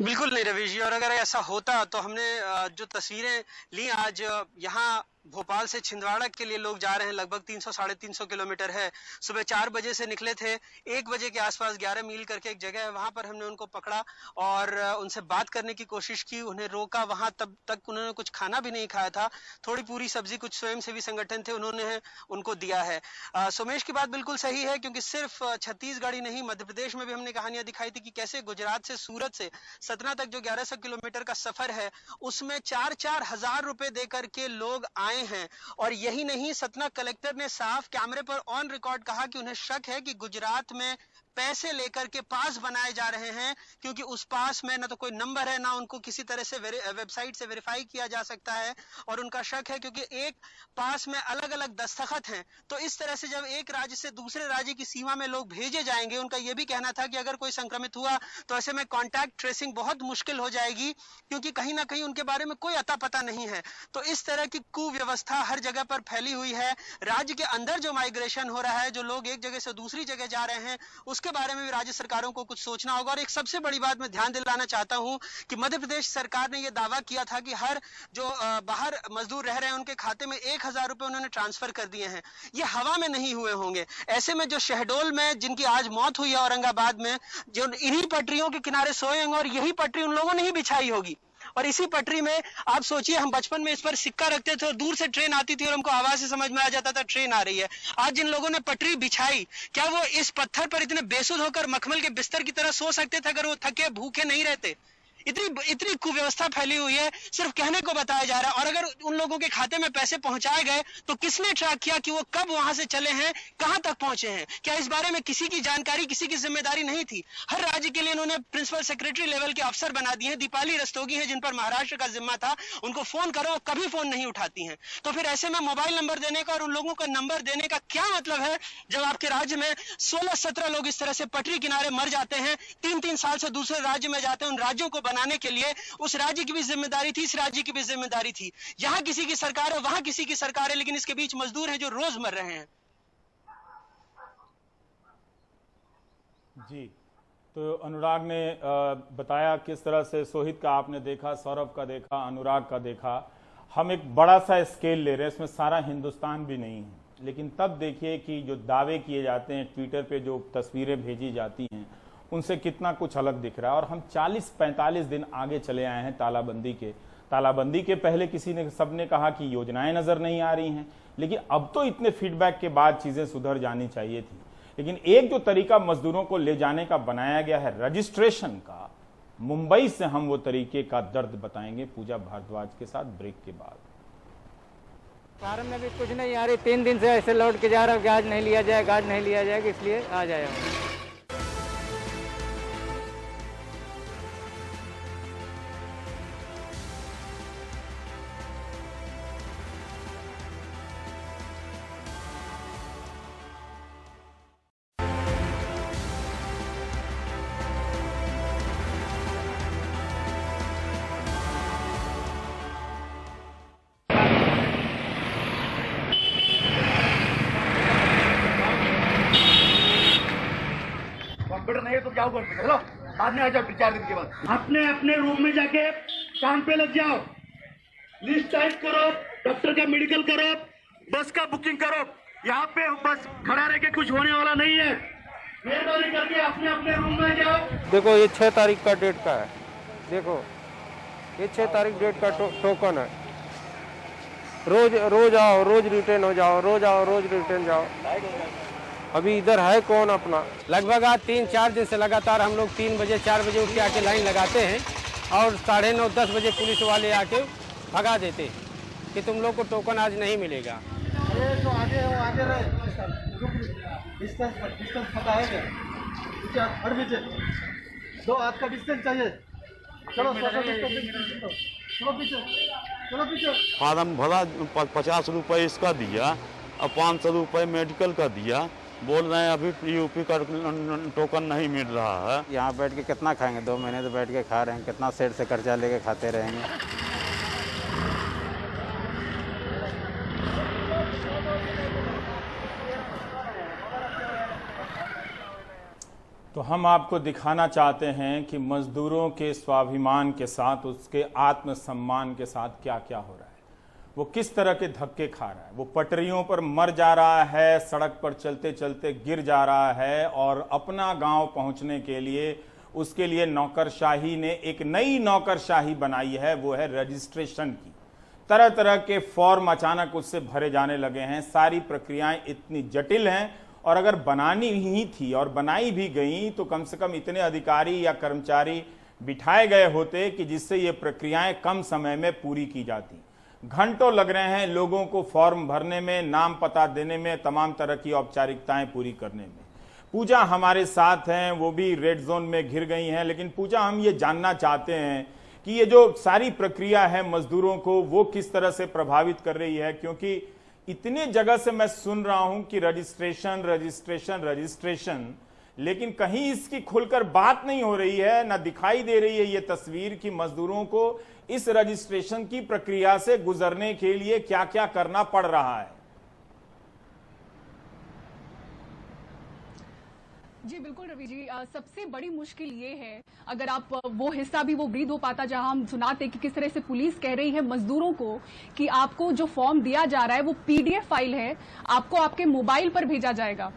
बिल्कुल नहीं रवीश जी, और अगर ऐसा होता तो हमने जो तस्वीरें ली आज यहाँ भोपाल से छिंदवाड़ा के लिए लोग जा रहे हैं, लगभग 300-350 किलोमीटर है। सुबह 4 बजे से निकले थे, 1 बजे के आसपास 11 मील करके एक जगह है, वहां पर हमने उनको पकड़ा और उनसे बात करने की कोशिश की, उन्हें रोका। वहां तब तक उन्होंने कुछ खाना भी नहीं खाया था, थोड़ी पूरी सब्जी कुछ स्वयंसेवी संगठन थे उन्होंने उनको दिया है। सोमेश की बात बिल्कुल सही है, क्योंकि सिर्फ छत्तीसगढ़ ही नहीं, मध्य प्रदेश में भी हमने कहानियां दिखाई थी कि कैसे गुजरात से सूरत से सतना तक जो 1100 किलोमीटर का सफर है, उसमें 4-4 हजार रुपए देकर के लोग आए हैं। और यही नहीं, सतना कलेक्टर ने साफ कैमरे पर ऑन रिकॉर्ड कहा कि उन्हें शक है कि गुजरात में पैसे लेकर के पास बनाए जा रहे हैं, क्योंकि उस पास में ना तो कोई नंबर है, ना उनको किसी तरह से वेबसाइट से वेरीफाई किया जा सकता है। और उनका शक है क्योंकि एक पास में अलग अलग दस्तखत हैं। तो इस तरह से जब एक राज्य से दूसरे राज्य की सीमा में लोग भेजे जाएंगे, उनका यह भी कहना था कि अगर कोई संक्रमित हुआ तो ऐसे में कॉन्टैक्ट ट्रेसिंग बहुत मुश्किल हो जाएगी, क्योंकि कहीं ना कहीं उनके बारे में कोई अता पता नहीं है। तो इस तरह की कुव्यवस्था हर जगह पर फैली हुई है। राज्य के अंदर जो माइग्रेशन हो रहा है, जो लोग एक जगह से दूसरी जगह जा रहे हैं, उसके बारे में भी राज्य सरकारों को कुछ सोचना होगा। और एक सबसे बड़ी बात मैं ध्यान दिलाना चाहता हूं कि मध्य प्रदेश सरकार ने यह दावा किया था कि हर जो बाहर मजदूर रह रहे हैं उनके खाते में 1000 रुपए उन्होंने ट्रांसफर कर दिए हैं। ये हवा में नहीं हुए होंगे। ऐसे में जो शहडोल में जिनकी आज मौत हुई है औरंगाबाद में, जो इन्हीं पटरियों के किनारे सोए होंगे और यही पटरी उन लोगों ने ही बिछाई होगी। और इसी पटरी में आप सोचिए, हम बचपन में इस पर सिक्का रखते थे और दूर से ट्रेन आती थी और हमको आवाज से समझ में आ जाता था ट्रेन आ रही है। आज जिन लोगों ने पटरी बिछाई, क्या वो इस पत्थर पर इतने बेसुध होकर मखमल के बिस्तर की तरह सो सकते थे अगर वो थके भूखे नहीं रहते? इतनी कुव्यवस्था फैली हुई है, सिर्फ कहने को बताया जा रहा है। और अगर उन लोगों के खाते में पैसे पहुंचाए गए तो किसने ट्रैक किया कि वो कब वहां से चले हैं, कहां तक पहुंचे हैं? क्या इस बारे में किसी की जानकारी, किसी की जिम्मेदारी नहीं थी? हर राज्य के लिए इन्होंने प्रिंसिपल सेक्रेटरी लेवल के अफसर बना दिए हैं। दीपाली रस्तोगी हैं जिन पर महाराष्ट्र का जिम्मा था, उनको फोन करो, कभी फोन नहीं उठाती हैं। तो फिर ऐसे में मोबाइल नंबर देने का और उन लोगों का नंबर देने का क्या मतलब है, जब आपके राज्य में 16-17 लोग इस तरह से पटरी किनारे मर जाते हैं, 3-3 साल से दूसरे राज्य में जाते हैं। उन राज्यों को बनाने के लिए उस राज्य की भी जिम्मेदारी थी, इस राज्य की भी जिम्मेदारी थी। यहां किसी की सरकार है, वहां किसी की सरकार है, लेकिन इसके बीच मजदूर हैं जो रोज मर रहे हैं। जी, तो अनुराग ने बताया किस तरह से सोहित का आपने देखा, सौरभ का देखा, अनुराग का देखा। हम एक बड़ा सा स्केल ले रहे हैं, इसमें सारा हिंदुस्तान भी नहीं है, लेकिन तब देखिए कि जो दावे किए जाते हैं, ट्विटर पे जो तस्वीरें भेजी जाती हैं, उनसे कितना कुछ अलग दिख रहा है। और हम 40-45 दिन आगे चले आए हैं तालाबंदी के। तालाबंदी के पहले सबने कहा कि योजनाएं नजर नहीं आ रही हैं, लेकिन अब तो इतने फीडबैक के बाद चीजें सुधर जानी चाहिए थी। लेकिन एक जो तरीका मजदूरों को ले जाने का बनाया गया है रजिस्ट्रेशन का, मुंबई से हम वो तरीके का दर्द बताएंगे पूजा भारद्वाज के साथ ब्रेक के बाद। फार्म में भी कुछ नहीं आ रही, 3 दिन से ऐसे लौट के जा रहा हूँ, गाज नहीं लिया जाए, गाज नहीं लिया जाएगा, इसलिए आ जाए। क्या करते चलो बाद में आ जाओ 4 दिन के बाद। अपने अपने रूम में जाके काम पे लग जाओ, लिस्ट टाइप करो, डॉक्टर का मेडिकल करो, बस का बुकिंग करो। यहाँ पे बस खड़ा रह के कुछ होने वाला नहीं है। मेहरबानी करके अपने अपने रूम में जाओ। देखो ये 6 तारीख का डेट का है, देखो ये 6 तारीख डेट का टोकन है। रोज आओ, रोज रिटर्न हो जाओ, रोज आओ, रोज रिटर्न जाओ। अभी इधर है कौन अपना? लगभग आज 3-4 दिन से लगातार हम लोग 3 बजे 4 बजे उठ के आके लाइन लगाते हैं और 9:30-10 बजे पुलिस वाले आके भगा देते हैं कि तुम लोग को टोकन आज नहीं मिलेगा। अरे तो आगे रहे, डिस्टेंस पता है क्या? हर पीछे 2 हाथ का डिस्टेंस चाहिए। चलो पीछे। फार्म भरा 50 रुपये इसका दिया और 500 रुपये मेडिकल का दिया। बोल रहे हैं अभी यूपी का टोकन नहीं मिल रहा है। यहाँ बैठ के कितना खाएंगे? 2 महीने तो बैठ के खा रहे हैं, कितना सेठ से कर्जा लेके खाते रहेंगे। तो हम आपको दिखाना चाहते हैं कि मजदूरों के स्वाभिमान के साथ, उसके आत्मसम्मान के साथ क्या क्या हो रहा है। वो किस तरह के धक्के खा रहा है। वो पटरियों पर मर जा रहा है, सड़क पर चलते चलते गिर जा रहा है और अपना गांव पहुंचने के लिए उसके लिए नौकरशाही ने एक नई नौकरशाही बनाई है, वो है रजिस्ट्रेशन की। तरह तरह के फॉर्म अचानक उससे भरे जाने लगे हैं। सारी प्रक्रियाएं इतनी जटिल हैं और अगर बनानी ही थी और बनाई भी गई तो कम से कम इतने अधिकारी या कर्मचारी बिठाए गए होते कि जिससे ये प्रक्रियाएं कम समय में पूरी की जाती। घंटों लग रहे हैं लोगों को फॉर्म भरने में, नाम पता देने में, तमाम तरह की औपचारिकताएं पूरी करने में। पूजा हमारे साथ हैं, वो भी रेड जोन में घिर गई हैं। लेकिन पूजा, हम ये जानना चाहते हैं कि ये जो सारी प्रक्रिया है मजदूरों को, वो किस तरह से प्रभावित कर रही है, क्योंकि इतने जगह से मैं सुन रहा हूं कि रजिस्ट्रेशन रजिस्ट्रेशन रजिस्ट्रेशन, लेकिन कहीं इसकी खुलकर बात नहीं हो रही है, ना दिखाई दे रही है ये तस्वीर कि मजदूरों को इस रजिस्ट्रेशन की प्रक्रिया से गुजरने के लिए क्या क्या करना पड़ रहा है। जी बिल्कुल रवि जी, सबसे बड़ी मुश्किल ये है, अगर आप वो हिस्सा भी वो ब्रीद हो पाता जहां हम सुनाते कि किस तरह से पुलिस कह रही है मजदूरों को कि आपको जो फॉर्म दिया जा रहा है वो पीडीएफ फाइल है, आपको आपके मोबाइल पर भेजा जाएगा।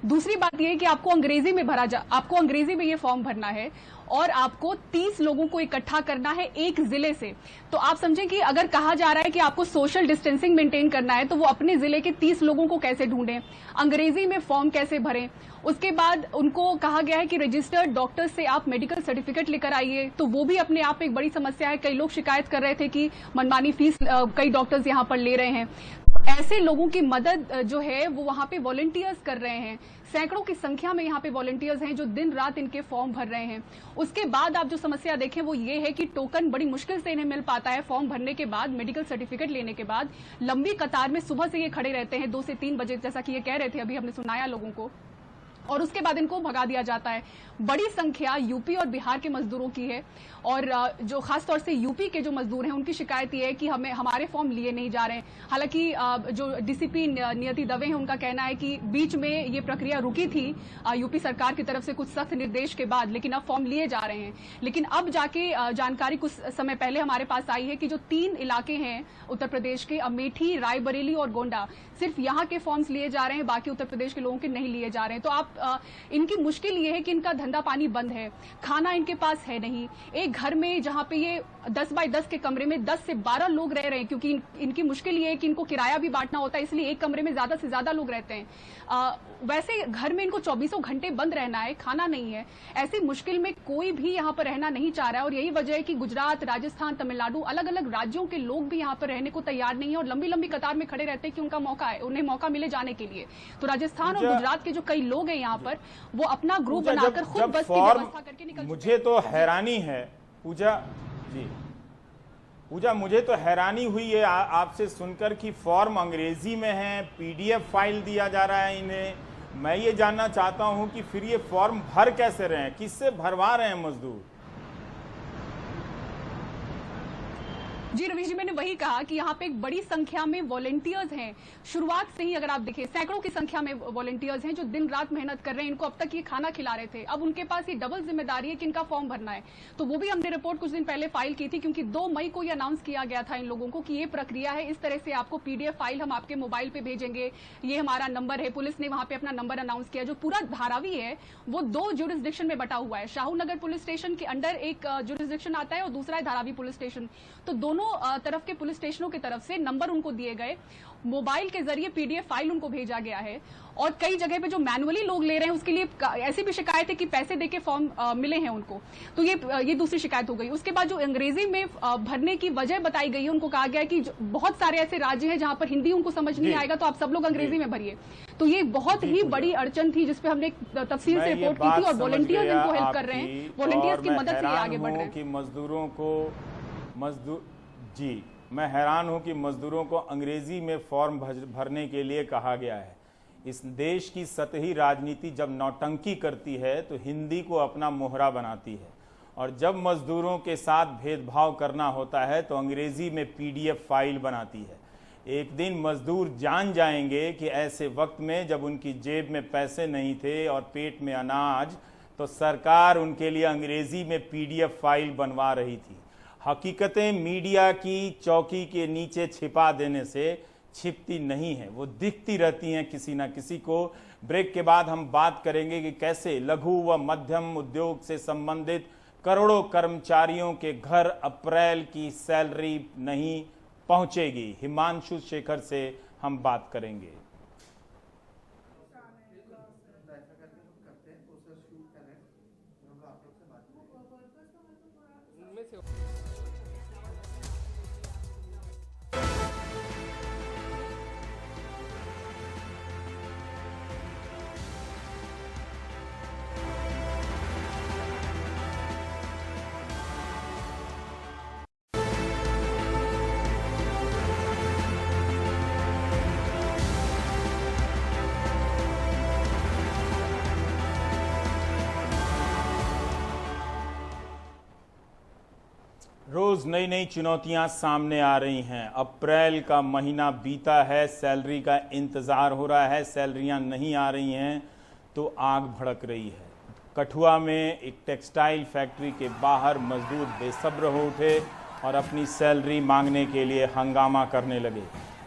दूसरी बात यह है कि आपको अंग्रेजी में ये फॉर्म भरना है और आपको 30 लोगों को इकट्ठा करना है एक जिले से। तो आप समझें कि अगर कहा जा रहा है कि आपको सोशल डिस्टेंसिंग मेंटेन करना है तो वो अपने जिले के 30 लोगों को कैसे ढूंढें, अंग्रेजी में फॉर्म कैसे भरें। उसके बाद उनको कहा गया है कि रजिस्टर्ड डॉक्टर से आप मेडिकल सर्टिफिकेट लेकर आइए, तो वो भी अपने आप एक बड़ी समस्या है। कई लोग शिकायत कर रहे थे कि मनमानी फीस कई डॉक्टर्स यहां पर ले रहे हैं। ऐसे लोगों की मदद जो है वो वहां पे वॉलंटियर्स कर रहे हैं। सैकड़ों की संख्या में यहाँ पे वॉलंटियर्स हैं जो दिन रात इनके फॉर्म भर रहे हैं। उसके बाद आप जो समस्या देखें वो ये है कि टोकन बड़ी मुश्किल से इन्हें मिल पाता है। फॉर्म भरने के बाद, मेडिकल सर्टिफिकेट लेने के बाद लंबी कतार में सुबह से ये खड़े रहते हैं 2 से 3 बजे, जैसा कि ये कह रहे थे, अभी हमने सुनाया लोगों को, और उसके बाद इनको भगा दिया जाता है। बड़ी संख्या यूपी और बिहार के मजदूरों की है और जो खासतौर से यूपी के जो मजदूर हैं उनकी शिकायत ये है कि हमारे फॉर्म लिए नहीं जा रहे हैं। हालांकि जो डीसीपी नियति दवे हैं उनका कहना है कि बीच में ये प्रक्रिया रुकी थी यूपी सरकार की तरफ से कुछ सख्त निर्देश के बाद, लेकिन अब फॉर्म लिए जा रहे हैं। लेकिन अब जाके जानकारी कुछ समय पहले हमारे पास आई है कि जो 3 इलाके हैं उत्तर प्रदेश के, अमेठी, रायबरेली और गोंडा, सिर्फ यहाँ के फॉर्म्स लिए जा रहे हैं, बाकी उत्तर प्रदेश के लोगों के नहीं लिए जा रहे हैं। तो आप इनकी मुश्किल ये है कि इनका धंधा पानी बंद है, खाना इनके पास है नहीं। एक घर में जहां पे ये 10 बाय 10 के कमरे में 10 से 12 लोग रह रहे हैं, क्योंकि इनकी मुश्किल ये है कि इनको किराया भी बांटना होता है, इसलिए एक कमरे में ज्यादा से ज्यादा लोग रहते हैं। वैसे घर में इनको 24 घंटे बंद रहना है, खाना नहीं है। ऐसी मुश्किल में कोई भी यहाँ पर रहना नहीं चाह रहा है और यही वजह है कि गुजरात, राजस्थान, तमिलनाडु, अलग अलग राज्यों के लोग भी यहाँ पर रहने को तैयार नहीं है और लंबी लंबी कतार में खड़े रहते हैं कि उन्हें मौका मिले जाने के लिए। तो राजस्थान और गुजरात के जो कई लोग हैं यहाँ पर, वो अपना ग्रुप बनाकर खुद बस की व्यवस्था करके निकल। मुझे तो हैरानी है पूजा जी, पूजा मुझे तो हैरानी हुई है आपसे सुनकर कि फॉर्म अंग्रेजी में है, पीडीएफ फाइल दिया जा रहा है इन्हें। मैं ये जानना चाहता हूं कि फिर ये फॉर्म भर कैसे रहे हैं, किससे भरवा रहे हैं मजदूर? जी रवीश जी, मैंने वही कहा कि यहाँ पे एक बड़ी संख्या में वॉलंटियर्स हैं। शुरुआत से ही अगर आप देखें सैकड़ों की संख्या में वॉलंटियर्स हैं जो दिन रात मेहनत कर रहे हैं। इनको अब तक ये खाना खिला रहे थे, अब उनके पास ये डबल जिम्मेदारी है कि इनका फॉर्म भरना है। तो वो भी हमने रिपोर्ट कुछ दिन पहले फाइल की थी, क्योंकि 2 मई को ये अनाउंस किया गया था इन लोगों को कि ये प्रक्रिया है, इस तरह से आपको PDF फाइल हम आपके मोबाइल पे भेजेंगे, ये हमारा नंबर है। पुलिस ने वहां पे अपना नंबर अनाउंस किया। जो पूरा धारावी है वो 2 जुरिस्डिक्शन में बटा हुआ है। शाहू नगर पुलिस स्टेशन के अंडर एक जुरिस्डिक्शन आता है और दूसरा है धारावी पुलिस स्टेशन। तो दोनों तरफ के पुलिस स्टेशनों की तरफ से नंबर उनको दिए गए, मोबाइल के जरिए PDF फाइल उनको भेजा गया है। और कई जगह पे जो मैनुअली लोग ले रहे हैं उसके लिए ऐसी भी शिकायत है कि पैसे देके फॉर्म मिले हैं उनको। तो ये दूसरी शिकायत हो गई। उसके बाद जो अंग्रेजी में भरने की वजह बताई गई है, उनको कहा गया है कि बहुत सारे ऐसे राज्य हैं जहां पर हिंदी उनको समझ नहीं आएगा, तो आप सब लोग अंग्रेजी में भरिए। तो ये बहुत ही बड़ी अड़चन थी जिसपे हमने तफसील से रिपोर्ट की थी और वॉलंटियर्स इनको हेल्प कर रहे हैं। वॉलंटियर्स की मदद से ये आगे बढ़ रहे हैं। कि मजदूरों को मैं हैरान हूं कि मजदूरों को अंग्रेजी में फॉर्म भरने के लिए कहा गया है। इस देश की सतही राजनीति जब नौटंकी करती है तो हिंदी को अपना मोहरा बनाती है, और जब मजदूरों के साथ भेदभाव करना होता है तो अंग्रेजी में PDF फाइल बनाती है। एक दिन मजदूर जान जाएंगे कि ऐसे वक्त में जब उनकी जेब में पैसे नहीं थे और पेट में अनाज, तो सरकार उनके लिए अंग्रेजी में PDF फाइल बनवा रही थी। हकीकतें मीडिया की चौकी के नीचे छिपा देने से छिपती नहीं है, वो दिखती रहती हैं किसी ना किसी को। ब्रेक के बाद हम बात करेंगे कि कैसे लघु व मध्यम उद्योग से संबंधित करोड़ों कर्मचारियों के घर अप्रैल की सैलरी नहीं पहुंचेगी। हिमांशु शेखर से हम बात करेंगे। रोज नई नई चुनौतियां सामने आ रही हैं। अप्रैल का महीना बीता है, सैलरी का इंतजार हो रहा है, सैलरियां नहीं आ रही हैं तो आग भड़क रही है। कठुआ में एक टेक्सटाइल फैक्ट्री के बाहर मजदूर बेसब्र हो उठे और अपनी सैलरी मांगने के लिए हंगामा करने लगे।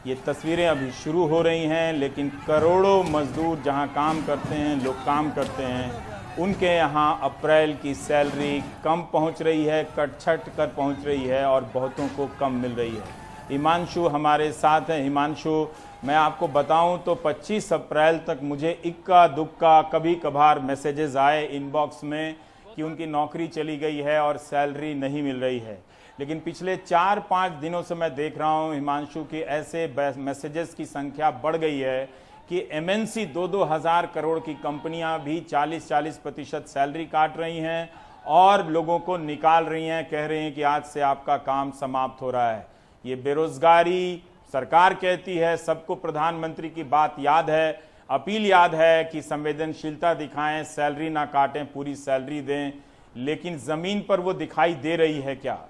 ये तस्वीरें अभी शुरू हो रही हैं, लेकिन करोड़ों मजदूर जहां काम करते हैं, लोग काम करते हैं, उनके यहाँ अप्रैल की सैलरी कम पहुंच रही है, कट-छट कर पहुंच रही है और बहुतों को कम मिल रही है। हिमांशु हमारे साथ हैं। हिमांशु, मैं आपको बताऊं तो 25 अप्रैल तक मुझे इक्का दुक्का कभी कभार मैसेजेस आए इनबॉक्स में कि उनकी नौकरी चली गई है और सैलरी नहीं मिल रही है। लेकिन पिछले 4-5 दिनों से मैं देख रहा हूं हिमांशु कि ऐसे मैसेजेस की संख्या बढ़ गई है कि MNC 2-2 हज़ार करोड़ की कंपनियां भी 40-40% सैलरी काट रही हैं और लोगों को निकाल रही हैं, कह रही हैं कि आज से आपका काम समाप्त हो रहा है। ये बेरोजगारी, सरकार कहती है सबको प्रधानमंत्री की बात याद है, अपील याद है कि संवेदनशीलता दिखाएं, सैलरी ना काटें, पूरी सैलरी दें, लेकिन जमीन पर वो दिखाई दे रही है क्या?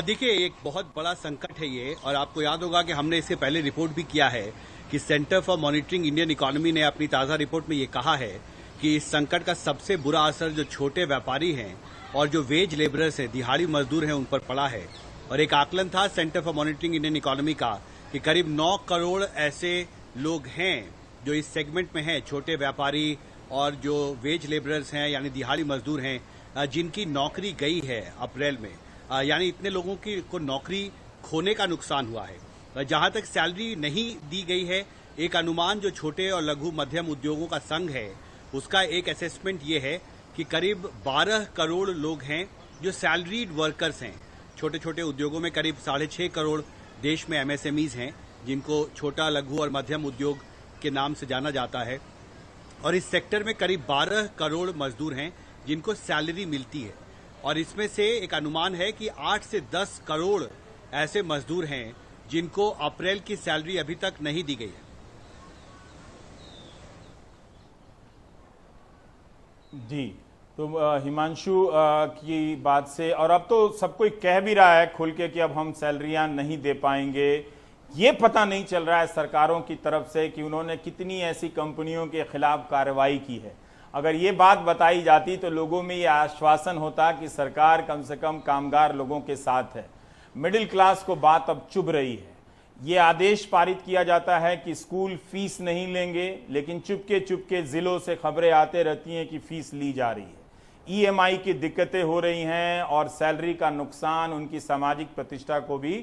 देखिए, एक बहुत बड़ा संकट है ये, और आपको याद होगा कि हमने इससे पहले रिपोर्ट भी किया है कि centre for monitoring Indian economy ने अपनी ताज़ा रिपोर्ट में ये कहा है कि इस संकट का सबसे बुरा असर जो छोटे व्यापारी हैं और जो वेज लेबरर्स हैं, दिहाड़ी मजदूर हैं, उन पर पड़ा है। और एक आकलन था centre for monitoring Indian economy का कि करीब 9 करोड़ ऐसे लोग हैं जो इस सेगमेंट में हैं, छोटे व्यापारी और जो वेज लेबरर्स हैं यानी दिहाड़ी मजदूर हैं, जिनकी नौकरी गई है अप्रैल में। यानी इतने लोगों की को नौकरी खोने का नुकसान हुआ है। जहां तक सैलरी नहीं दी गई है, एक अनुमान जो छोटे और लघु मध्यम उद्योगों का संघ है उसका एक असेसमेंट ये है कि करीब 12 करोड़ लोग हैं जो सैलरीड वर्कर्स हैं। छोटे छोटे उद्योगों में करीब 6.5 करोड़ देश में MSMEs हैं, जिनको छोटा लघु और मध्यम उद्योग के नाम से जाना जाता है। और इस सेक्टर में करीब 12 करोड़ मजदूर हैं जिनको सैलरी मिलती है, और इसमें से एक अनुमान है कि 8 से 10 करोड़ ऐसे मजदूर हैं जिनको अप्रैल की सैलरी अभी तक नहीं दी गई है। जी, तो हिमांशु की बात से, और अब तो सब कोई कह भी रहा है खुल के कि अब हम सैलरियां नहीं दे पाएंगे। ये पता नहीं चल रहा है सरकारों की तरफ से कि उन्होंने कितनी ऐसी कंपनियों के खिलाफ कार्रवाई की है। अगर ये बात बताई जाती तो लोगों में ये आश्वासन होता कि सरकार कम से कम कामगार लोगों के साथ है। मिडिल क्लास को बात अब चुभ रही है। ये आदेश पारित किया जाता है कि स्कूल फीस नहीं लेंगे, लेकिन चुपके चुपके जिलों से खबरें आते रहती हैं कि फीस ली जा रही है। ईएमआई की दिक्कतें हो रही हैं और सैलरी का नुकसान उनकी सामाजिक प्रतिष्ठा को भी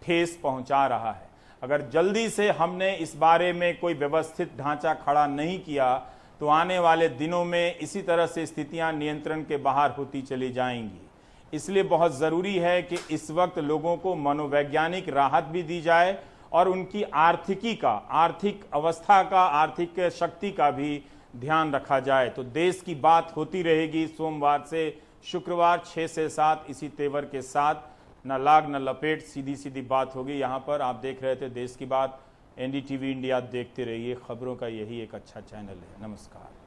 ठेस पहुंचा रहा है। अगर जल्दी से हमने इस बारे में कोई व्यवस्थित ढांचा खड़ा नहीं किया तो आने वाले दिनों में इसी तरह से स्थितियां नियंत्रण के बाहर होती चली जाएंगी। इसलिए बहुत ज़रूरी है कि इस वक्त लोगों को मनोवैज्ञानिक राहत भी दी जाए और उनकी आर्थिक अवस्था का, आर्थिक शक्ति का भी ध्यान रखा जाए। तो देश की बात होती रहेगी सोमवार से शुक्रवार 6 से 7 इसी तेवर के साथ। न लाग न लपेट, सीधी सीधी बात होगी। यहाँ पर आप देख रहे थे देश की बात। एनडीटीवी इंडिया देखते रहिए, खबरों का यही एक अच्छा चैनल है। नमस्कार।